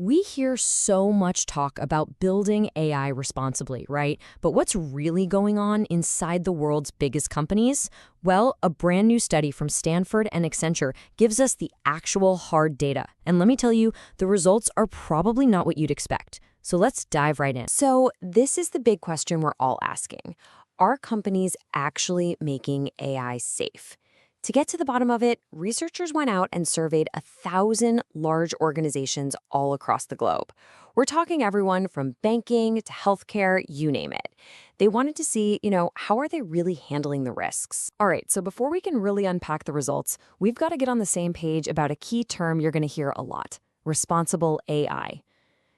We hear so much talk about building AI responsibly, right? But what's really going on inside the world's biggest companies? Well, a brand new study from Stanford and Accenture gives us the actual hard data. And let me tell you, the results are probably not what you'd expect. So let's dive right in. So this is the big question we're all asking. Are companies actually making AI safe? To get to the bottom of it, researchers went out and surveyed 1,000 large organizations all across the globe. We're talking everyone from banking to healthcare, you name it. They wanted to see, how are they really handling the risks? All right, so before we can really unpack the results, we've got to get on the same page about a key term you're going to hear a lot: responsible AI.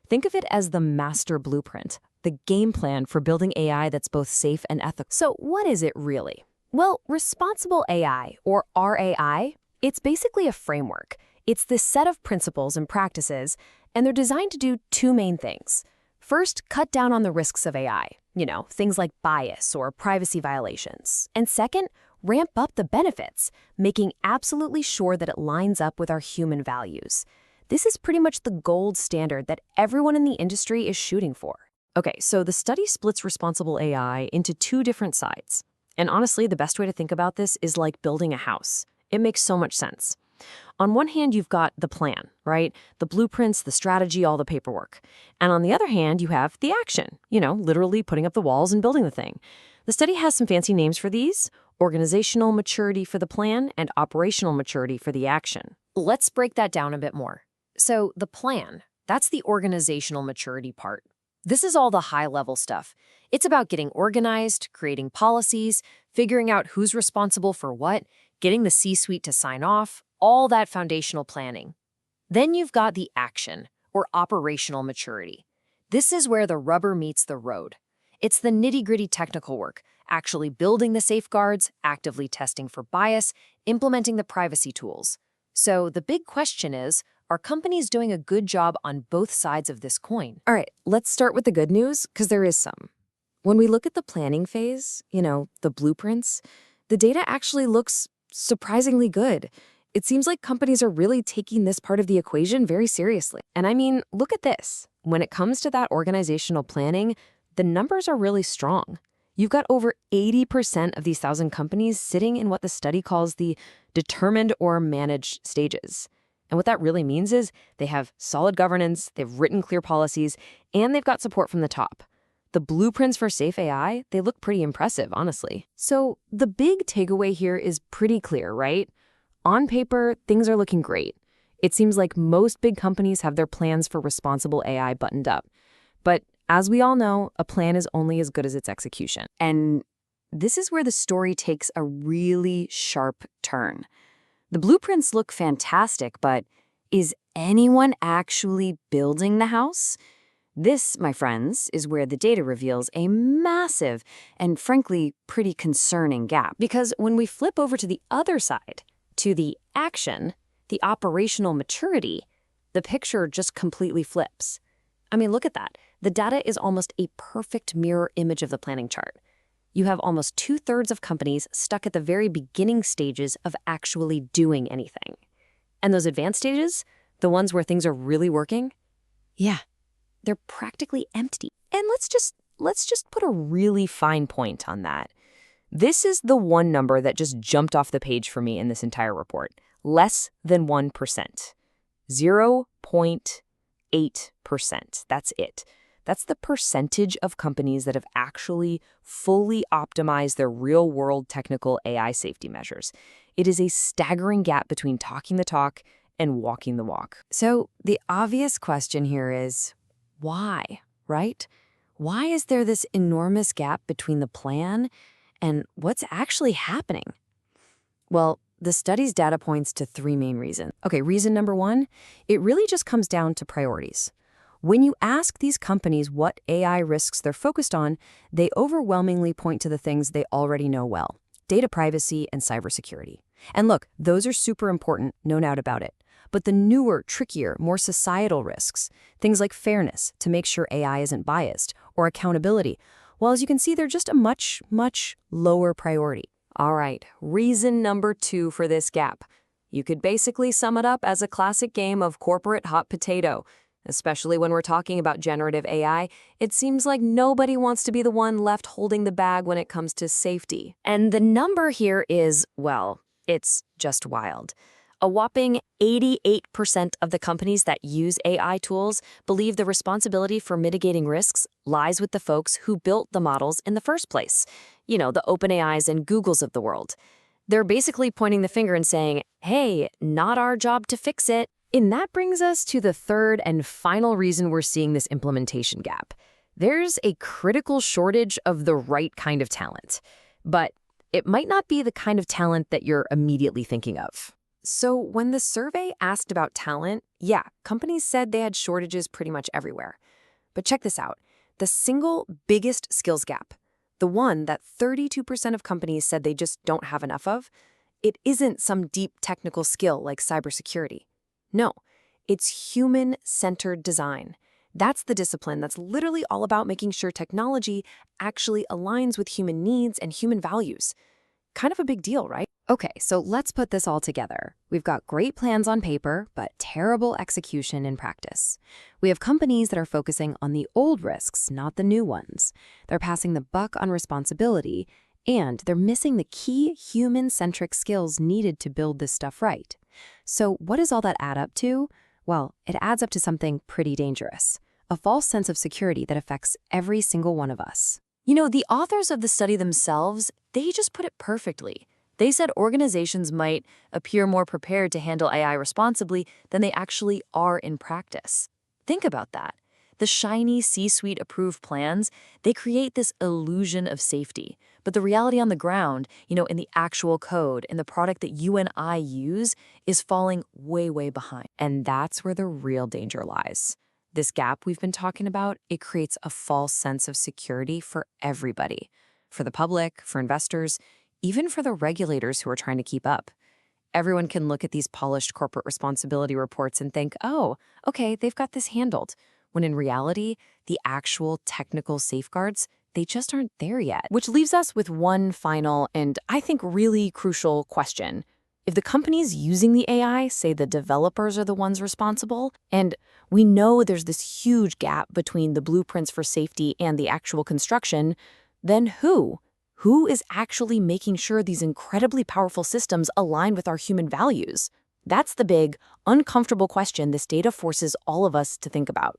Think of it as the master blueprint, the game plan for building AI that's both safe and ethical. So what is it really? Well, responsible AI, or RAI, it's basically a framework. It's this set of principles and practices, and they're designed to do two main things. First, cut down on the risks of AI, things like bias or privacy violations. And second, ramp up the benefits, making absolutely sure that it lines up with our human values. This is pretty much the gold standard that everyone in the industry is shooting for. Okay, so the study splits responsible AI into two different sides. And honestly, the best way to think about this is like building a house. It makes so much sense. On one hand, you've got the plan, right? The blueprints, the strategy, all the paperwork. And on the other hand, you have the action, literally putting up the walls and building the thing. The study has some fancy names for these: organizational maturity for the plan and operational maturity for the action. Let's break that down a bit more. So the plan, that's the organizational maturity part. This is all the high-level stuff. It's about getting organized, creating policies, figuring out who's responsible for what, getting the C-suite to sign off, all that foundational planning. Then you've got the action, or operational maturity. This is where the rubber meets the road. It's the nitty-gritty technical work, actually building the safeguards, actively testing for bias, implementing the privacy tools. So the big question is, are companies doing a good job on both sides of this coin? All right, let's start with the good news, because there is some. When we look at the planning phase, the blueprints, the data actually looks surprisingly good. It seems like companies are really taking this part of the equation very seriously. And I mean, look at this. When it comes to that organizational planning, the numbers are really strong. You've got over 80% of these 1,000 companies sitting in what the study calls the determined or managed stages. And what that really means is they have solid governance, they've written clear policies, and they've got support from the top. The blueprints for safe AI, they look pretty impressive, honestly. So the big takeaway here is pretty clear, right? On paper, things are looking great. It seems like most big companies have their plans for responsible AI buttoned up. But as we all know, a plan is only as good as its execution. And this is where the story takes a really sharp turn. The blueprints look fantastic, but is anyone actually building the house? This, my friends, is where the data reveals a massive and frankly pretty concerning gap. Because when we flip over to the other side, to the action, the operational maturity, the picture just completely flips. I mean, look at that. The data is almost a perfect mirror image of the planning chart. You have almost 2/3 of companies stuck at the very beginning stages of actually doing anything. And those advanced stages, the ones where things are really working, yeah, they're practically empty. And let's just put a really fine point on that. This is the one number that just jumped off the page for me in this entire report. Less than 1%. 0.8%. That's it. That's the percentage of companies that have actually fully optimized their real-world technical AI safety measures. It is a staggering gap between talking the talk and walking the walk. So the obvious question here is, why, right? Why is there this enormous gap between the plan and what's actually happening? Well, the study's data points to three main reasons. Okay, reason number one, it really just comes down to priorities. When you ask these companies what AI risks they're focused on, they overwhelmingly point to the things they already know well: data privacy and cybersecurity. And look, those are super important, no doubt about it. But the newer, trickier, more societal risks, things like fairness to make sure AI isn't biased, or accountability, well, as you can see, they're just a much, much lower priority. All right, reason number two for this gap. You could basically sum it up as a classic game of corporate hot potato. Especially when we're talking about generative AI, it seems like nobody wants to be the one left holding the bag when it comes to safety. And the number here is, well, it's just wild. A whopping 88% of the companies that use AI tools believe the responsibility for mitigating risks lies with the folks who built the models in the first place. You know, the OpenAIs and Googles of the world. They're basically pointing the finger and saying, hey, not our job to fix it. And that brings us to the third and final reason we're seeing this implementation gap. There's a critical shortage of the right kind of talent. But it might not be the kind of talent that you're immediately thinking of. So when the survey asked about talent, yeah, companies said they had shortages pretty much everywhere. But check this out. The single biggest skills gap, the one that 32% of companies said they just don't have enough of, it isn't some deep technical skill like cybersecurity. No, it's human-centered design. That's the discipline that's literally all about making sure technology actually aligns with human needs and human values. Kind of a big deal, right? Okay, so let's put this all together. We've got great plans on paper, but terrible execution in practice. We have companies that are focusing on the old risks, not the new ones. They're passing the buck on responsibility, and they're missing the key human-centric skills needed to build this stuff right. So what does all that add up to? Well, it adds up to something pretty dangerous. A false sense of security that affects every single one of us. You know, the authors of the study themselves, they just put it perfectly. They said organizations might appear more prepared to handle AI responsibly than they actually are in practice. Think about that. The shiny C-suite approved plans, they create this illusion of safety. But the reality on the ground, you know, in the actual code, in the product that you and I use, is falling way, way behind. And that's where the real danger lies. This gap we've been talking about, it creates a false sense of security for everybody. For the public, for investors, even for the regulators who are trying to keep up. Everyone can look at these polished corporate responsibility reports and think, oh, okay, they've got this handled. When in reality, the actual technical safeguards, they just aren't there yet. Which leaves us with one final and I think really crucial question. If the companies using the AI say the developers are the ones responsible, and we know there's this huge gap between the blueprints for safety and the actual construction, then who? Who is actually making sure these incredibly powerful systems align with our human values? That's the big, uncomfortable question this data forces all of us to think about.